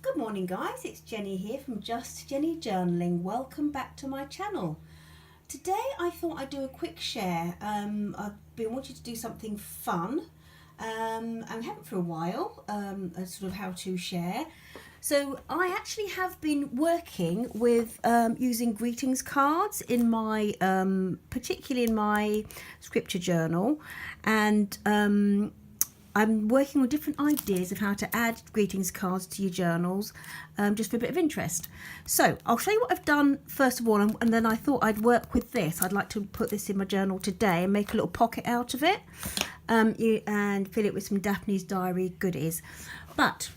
Good morning guys, it's Jenny here from Just Jenny Journaling. Welcome back to my channel. Today I thought I'd do a quick share. I've been wanting to do something fun and haven't for a while, a sort of how to share. So I actually have been working with using greetings cards in my, particularly in my scripture journal, and I'm working on different ideas of how to add greetings cards to your journals, just for a bit of interest. So I'll show you what I've done first of all, and then I thought I'd work with this. I'd like to put this in my journal today and make a little pocket out of it, and fill it with some Daphnes Diary Goodies. But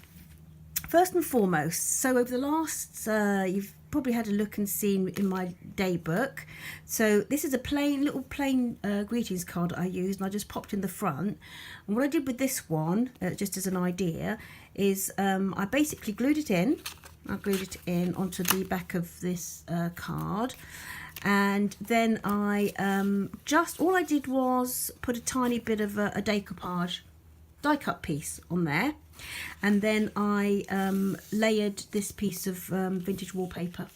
first and foremost, so over the last, you've probably had a look and seen in my day book. So this is a little plain greetings card I used, and I just popped in the front. And what I did with this one, just as an idea, is I basically glued it in. I glued it in onto the back of this card, and then I all I did was put a tiny bit of a decoupage die cut piece on there, and then I layered this piece of vintage wallpaper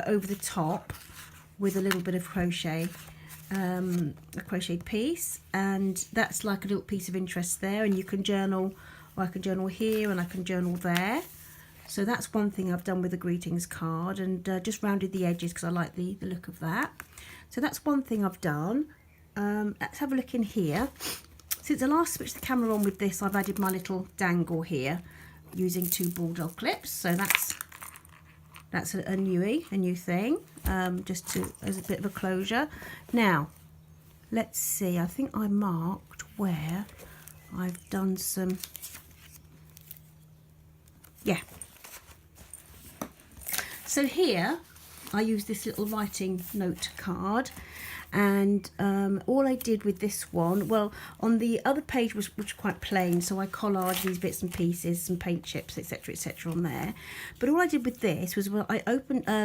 over the top with a little bit of crochet, a crocheted piece, and that's like a little piece of interest there. And you can journal, or I can journal here and I can journal there. So that's one thing I've done with the greetings card, and just rounded the edges because I like the look of that. So that's one thing I've done. Let's have a look in here. Since I last switched the camera on with this, I've added my little dangle here using 2 bulldog clips. So that's a new thing, just as a bit of a closure. Now, let's see. I think I marked where I've done some. Yeah. So here, I use this little writing note card. And all I did with this one, well, on the other page was quite plain, so I collared these bits and pieces, some paint chips, etc., on there. But all I did with this was, well, I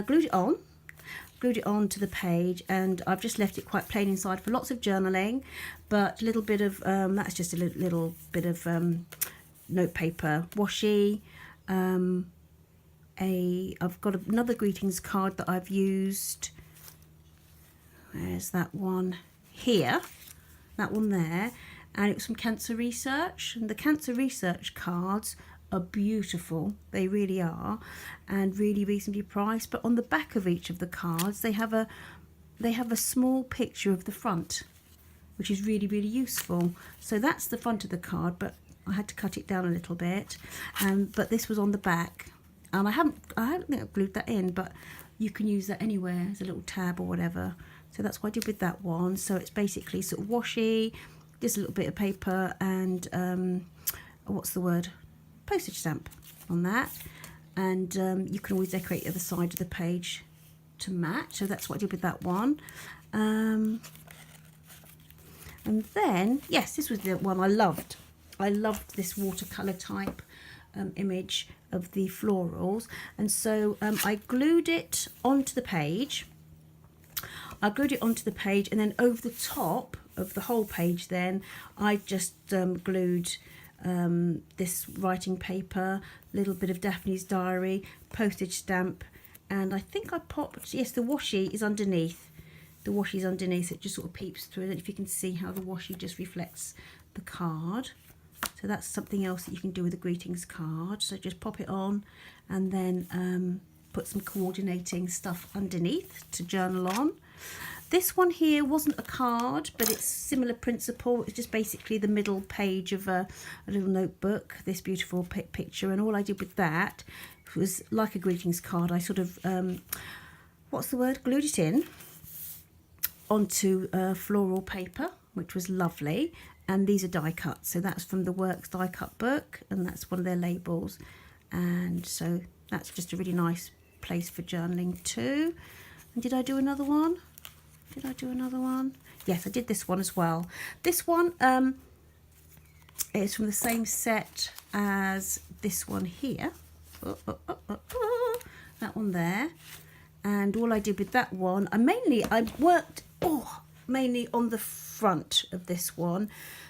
glued it on to the page, and I've just left it quite plain inside for lots of journaling. But a little bit of that's just a little bit of note paper washi. I've got another greetings card that I've used. There's that one here, that one there, and it was from Cancer Research. And the Cancer Research cards are beautiful, they really are, and really reasonably priced. But on the back of each of the cards, they have a small picture of the front, which is really, really useful. So that's the front of the card, but I had to cut it down a little bit. But this was on the back, and I don't think I've glued that in, but you can use that anywhere as a little tab or whatever. So that's what I did with that one. So it's basically sort of washi, just a little bit of paper, and what's the word? Postage stamp on that. And you can always decorate the other side of the page to match. So that's what I did with that one. And then, yes, this was the one I loved. I loved this watercolour type image of the florals. And so I glued it onto the page. I glued it onto the page, and then over the top of the whole page then I just glued this writing paper, a little bit of Daphne's Diary, postage stamp, and I think I popped, yes, the washi is underneath. The washi is underneath, it just sort of peeps through. I don't know if you can see how the washi just reflects the card. So that's something else that you can do with a greetings card. So just pop it on, and then put some coordinating stuff underneath to journal on. This one here wasn't a card, but it's similar principle. It's just basically the middle page of a little notebook, this beautiful picture. And all I did with that was, like a greetings card, I sort of, what's the word? Glued it in onto floral paper, which was lovely. And these are die cut. So that's from the Works die cut book, and that's one of their labels. And so that's just a really nice place for journaling too. And did I do another one? Did I do another one? Yes, I did this one as well. This one is from the same set as this one here. That one there. And all I did with that one, I worked mainly on the front of this one.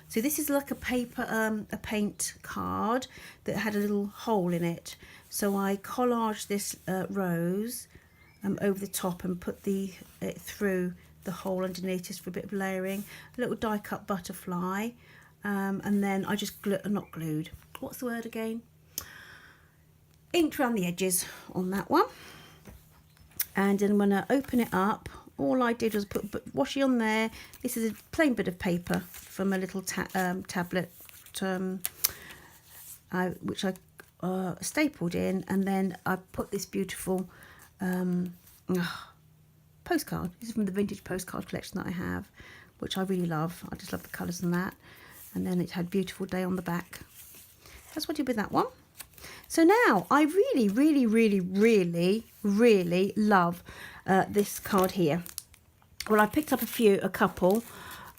So this is like a paper, a paint card that had a little hole in it. So I collaged this rose over the top and put it through the hole underneath just for a bit of layering. A little die cut butterfly, and then I just not glued. What's the word again? Inked around the edges on that one. And then when I open it up, all I did was put washi on there. This is a plain bit of paper from a little tablet, which I stapled in, and then I put this beautiful postcard. This is from the vintage postcard collection that I have, which I really love. I just love the colours in that. And then it had beautiful day on the back. That's what I did with that one. So now I really, really, really, really, really love this card here. Well, I picked up a couple,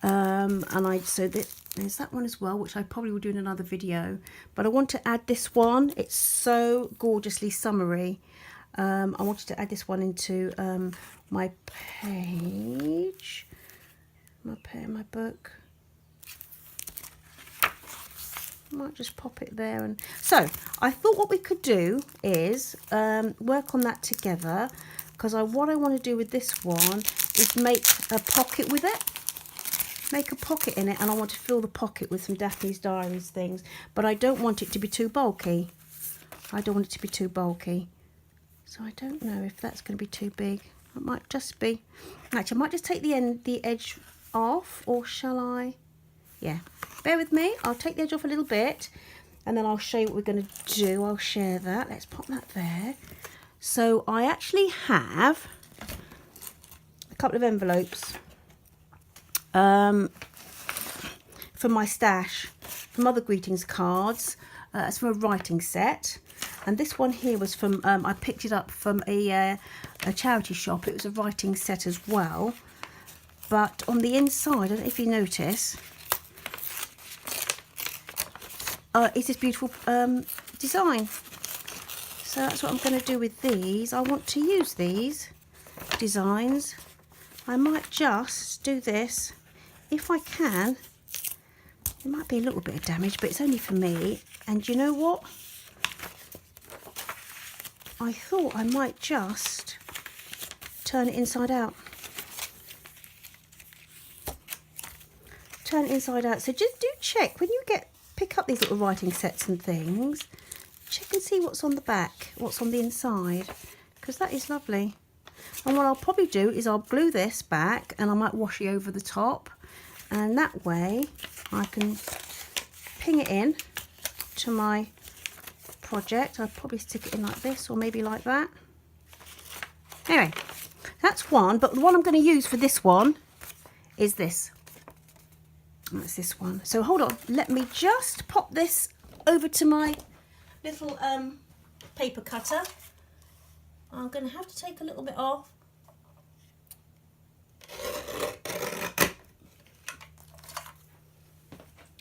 so there's that one as well, which I probably will do in another video. But I want to add this one. It's so gorgeously summery. I wanted to add this one into my page, my book. I might just pop it there. And so I thought what we could do is work on that together, because what I want to do with this one is make a pocket with it. Make a pocket in it, and I want to fill the pocket with some Daphnes Diaries things, but I don't want it to be too bulky. I don't want it to be too bulky. So I don't know if that's going to be too big. It might just be. Actually, I might just take the edge off, or shall I? Yeah, bear with me. I'll take the edge off a little bit, and then I'll show you what we're going to do. I'll share that. Let's pop that there. So I actually have a couple of envelopes from my stash, from other greetings cards. It's from a writing set, and this one here was from I picked it up from a charity shop. It was a writing set as well, but on the inside, I don't know if you notice, is this beautiful design. So that's what I'm going to do with these. I want to use these designs. I might just do this if I can. It might be a little bit of damage, but it's only for me. And you know what? I thought I might just turn it inside out. Turn it inside out. So just do check when you pick up these little writing sets and things. Check and see what's on the back, what's on the inside, because that is lovely. And what I'll probably do is I'll glue this back, and I might washi over the top, and that way I can ping it in to my project. I'll probably stick it in like this, or maybe like that. Anyway, that's one, but the one I'm going to use for this one is this. That's this one. So hold on, let me just pop this over to my little paper cutter. I'm going to have to take a little bit off.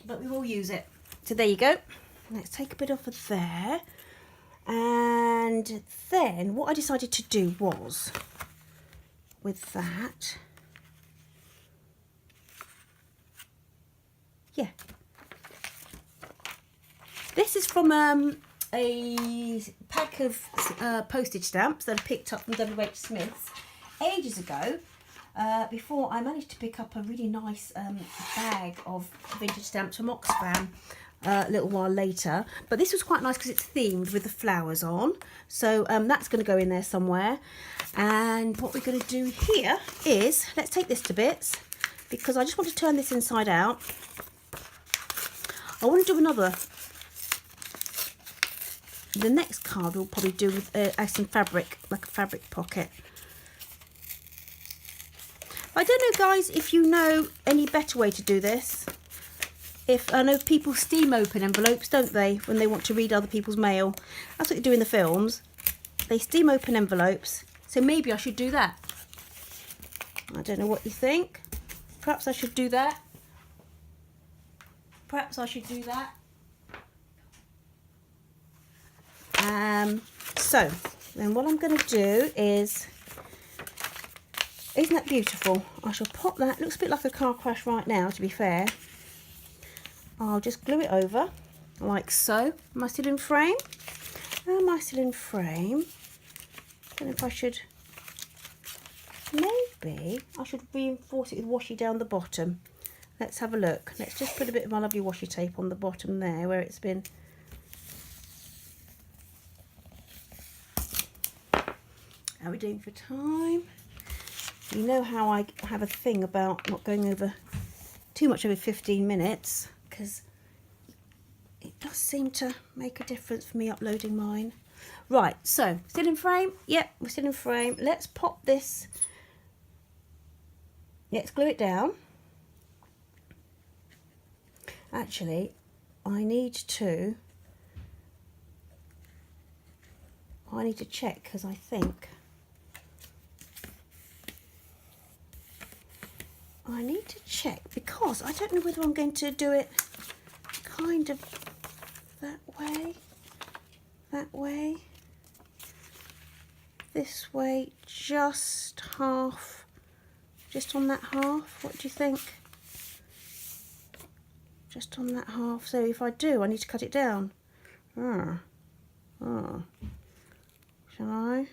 But we will use it. So there you go. Let's take a bit off of there. And then what I decided to do was, with that, yeah. This is from a pack of postage stamps that I picked up from W.H. Smith's ages ago, before I managed to pick up a really nice bag of vintage stamps from Oxfam a little while later. But this was quite nice because it's themed with the flowers on, so that's going to go in there somewhere. And what we're going to do here is, let's take this to bits, because I just want to turn this inside out. I want to do another. The next card we'll probably do with some fabric, like a fabric pocket. I don't know, guys, if you know any better way to do this. I know people steam open envelopes, don't they, when they want to read other people's mail. That's what they do in the films. They steam open envelopes. So maybe I should do that. I don't know what you think. Perhaps I should do that. Perhaps I should do that. So then what I'm going to do is, isn't that beautiful? I shall pop that. Looks a bit like a car crash right now, to be fair. I'll just glue it over like so. Am I still in frame? Am I still in frame? I don't know if I should, maybe I should reinforce it with washi down the bottom. Let's have a look. Let's just put a bit of my lovely washi tape on the bottom there where it's been. How are we doing for time? You know how I have a thing about not going over too much over 15 minutes, because it does seem to make a difference for me uploading mine. Right, so still in frame? Yep, we're still in frame. Let's pop this. Let's glue it down. Actually, I need to check, because I think I need to check, because I don't know whether I'm going to do it kind of that way, this way, just half, just on that half. What do you think? Just on that half. So if I do, I need to cut it down. Shall I?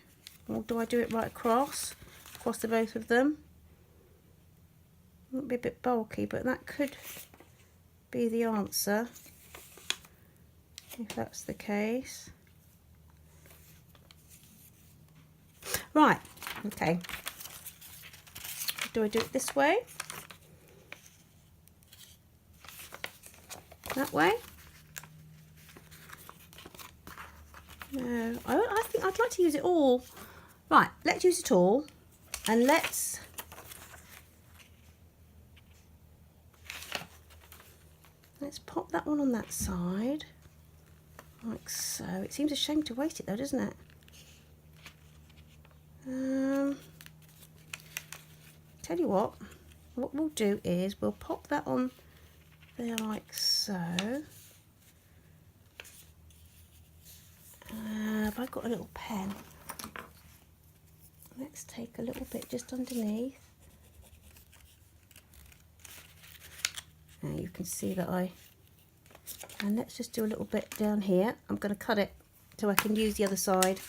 Or do I do it right across the both of them? Might be a bit bulky, but that could be the answer if that's the case. Right, okay. Do I do it this way? That way? No, I think I'd like to use it all. Right, let's use it all, and let's pop that one on that side, like so. It seems a shame to waste it though, doesn't it? Tell you what we'll do is we'll pop that on there like so. Have I got a little pen? Let's take a little bit just underneath. Now you can see that and let's just do a little bit down here. I'm going to cut it so I can use the other side.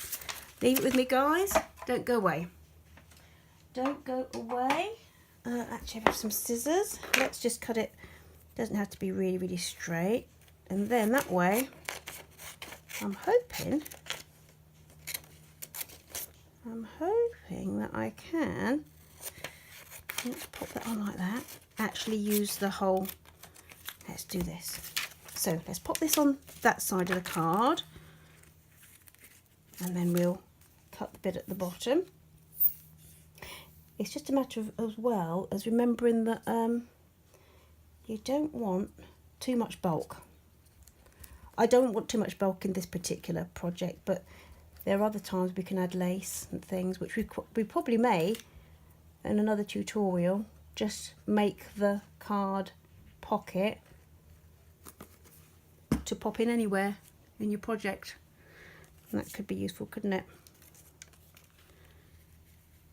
Leave it with me, guys. Don't go away. Don't go away. Actually, I have some scissors. Let's just cut it. Doesn't have to be really, really straight. And then that way, I'm hoping that I can, let's pop that on like that, actually use the whole, let's do this. So let's pop this on that side of the card, and then we'll cut the bit at the bottom. It's just a matter of, as well as remembering that you don't want too much bulk. I don't want too much bulk in this particular project, but there are other times we can add lace and things, which we probably may in another tutorial. Just make the card pocket to pop in anywhere in your project, and that could be useful, couldn't it?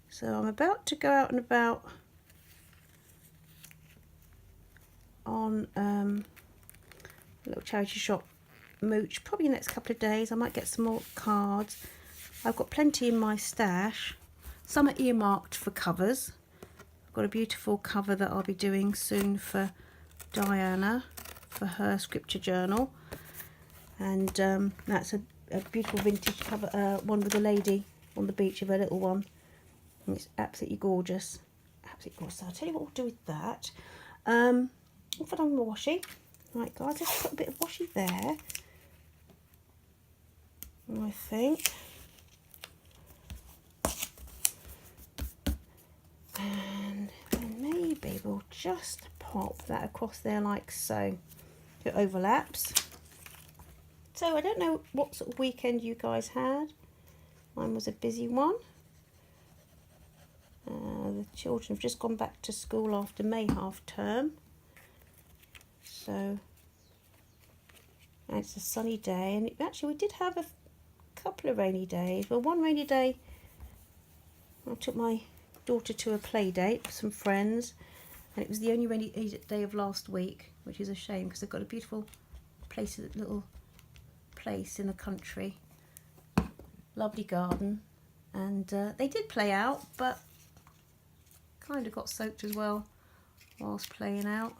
So I'm about to go out and about on a little charity shop mooch, probably in the next couple of days. I might get some more cards. I've got plenty in my stash. Some are earmarked for covers. I've got a beautiful cover that I'll be doing soon for Diana for her scripture journal, and that's a beautiful vintage cover, one with a lady on the beach of her little one, and it's absolutely gorgeous. Absolutely gorgeous. So I'll tell you what we'll do with that. What have I done with my washi? Right, guys, let's put a bit of washi there, I think. And then maybe we'll just pop that across there like so. It overlaps. So I don't know what sort of weekend you guys had. Mine was a busy one. The children have just gone back to school after May half term. So it's a sunny day, and actually we did have a couple of rainy days. Well, one rainy day I took my daughter to a play date with some friends, and it was the only rainy day of last week, which is a shame because they've got a beautiful place, a little place in the country, lovely garden, and they did play out, but kind of got soaked as well whilst playing out,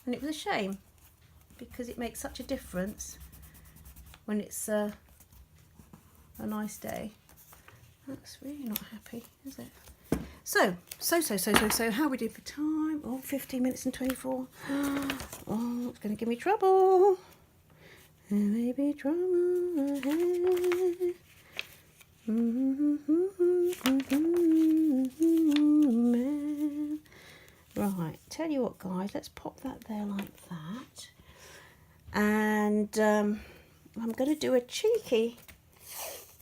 and it was a shame because it makes such a difference when it's a nice day. That's really not happy, is it? So, how are we doing for time? Oh, 15 minutes and 24. Oh, it's going to give me trouble. There may be trouble ahead. Right, tell you what, guys, let's pop that there like that. And I'm going to do a cheeky...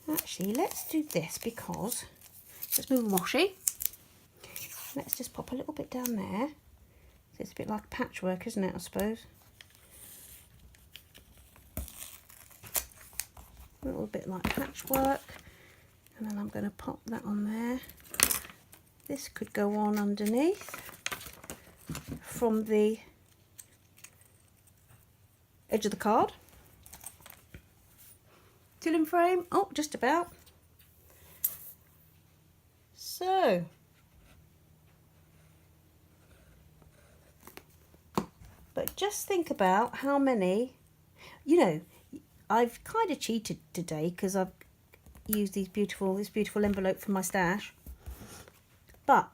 Actually, let's do this because... Let's move the washi. Let's just pop a little bit down there. It's a bit like patchwork, isn't it, I suppose? A little bit like patchwork. And then I'm going to pop that on there. This could go on underneath from the edge of the card. Tilling frame. Oh, just about. So, but just think about how many, you know, I've kind of cheated today because I've used this beautiful envelope from my stash, but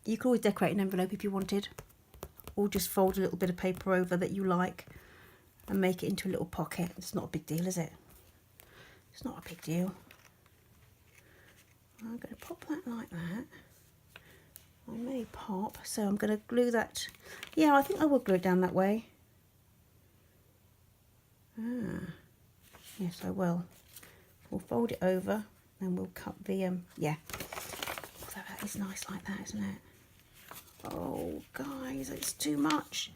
you could always decorate an envelope if you wanted, or just fold a little bit of paper over that you like and make it into a little pocket. It's not a big deal, is it? It's not a big deal. I'm going to pop that like that. I may pop, so I'm going to glue that. Yeah, I think I will glue it down that way. Yes, I will. We'll fold it over, and we'll cut the yeah. Oh, that is nice like that, isn't it? Oh, guys, it's too much.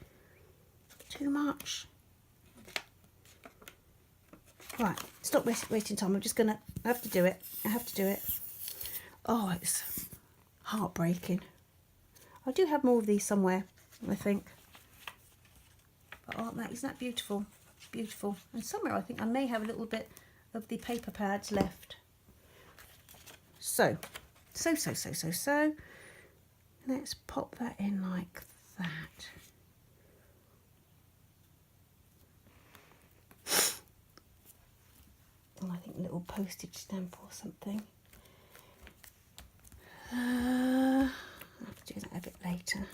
Too much. Right, stop wasting time. I'm just gonna. I have to do it. I have to do it. Oh, it's heartbreaking. I do have more of these somewhere, I think. But isn't that beautiful? Beautiful. And somewhere I think I may have a little bit of the paper pads left. So. Let's pop that in like that. And I think a little postage stamp or something. I'll have to do that a bit later.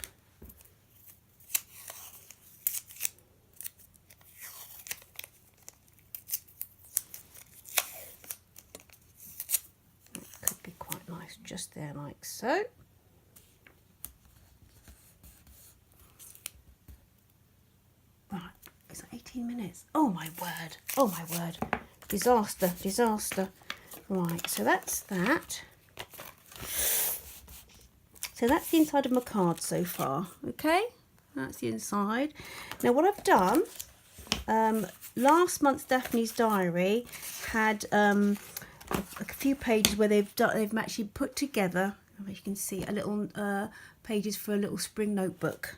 That could be quite nice just there like so. Right, is that 18 minutes? Oh my word, oh my word. Disaster, disaster. Right, so that's that. So that's the inside of my card so far, okay? That's the inside. Now what I've done, last month's Daphne's Diary had a few pages where they've actually put together, as you can see, a little pages for a little spring notebook.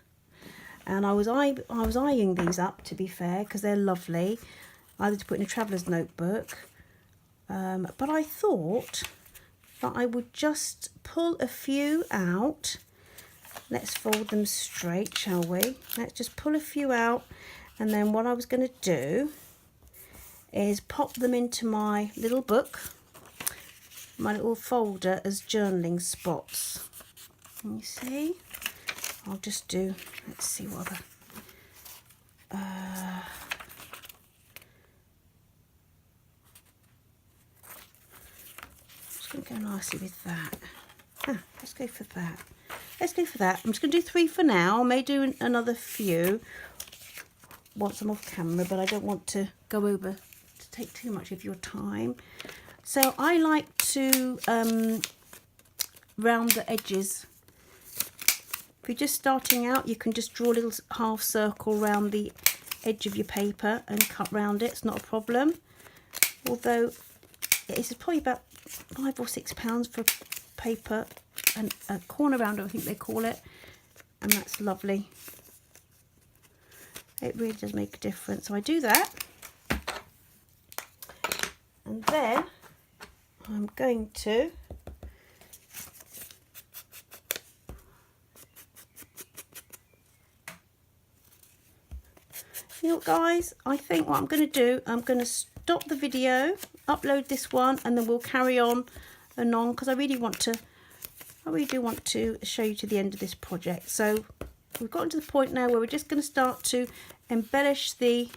And I was eyeing these up, to be fair, because they're lovely, either to put in a traveller's notebook, but I thought that I would just pull a few out. Let's fold them straight, shall we? Let's just pull a few out, and then what I was going to do is pop them into my little book, my little folder, as journaling spots. Can you see? I'll just do, let's see what other, just going to go nicely with that. Let's go for that. Let's go for that. I'm just going to do 3 for now. I may do another few once I'm off camera, but I don't want to go over to take too much of your time. So I like to round the edges. If you're just starting out, you can just draw a little half circle around the edge of your paper and cut round it. It's not a problem. Although this is probably about £5 or £6 for paper a corner rounder, I think they call it, and that's lovely. It really does make a difference. So I do that, and then I'm going to you know what, guys, I think what I'm going to do, I'm going to stop the video, upload this one, and then we'll carry on and on, because I really do want to show you to the end of this project. So we've gotten to the point now where we're just going to start to embellish the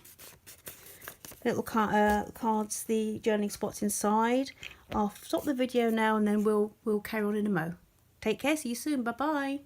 little cards, the journaling spots inside. I'll stop the video now, and then we'll carry on in a mo. Take care, see you soon, bye bye.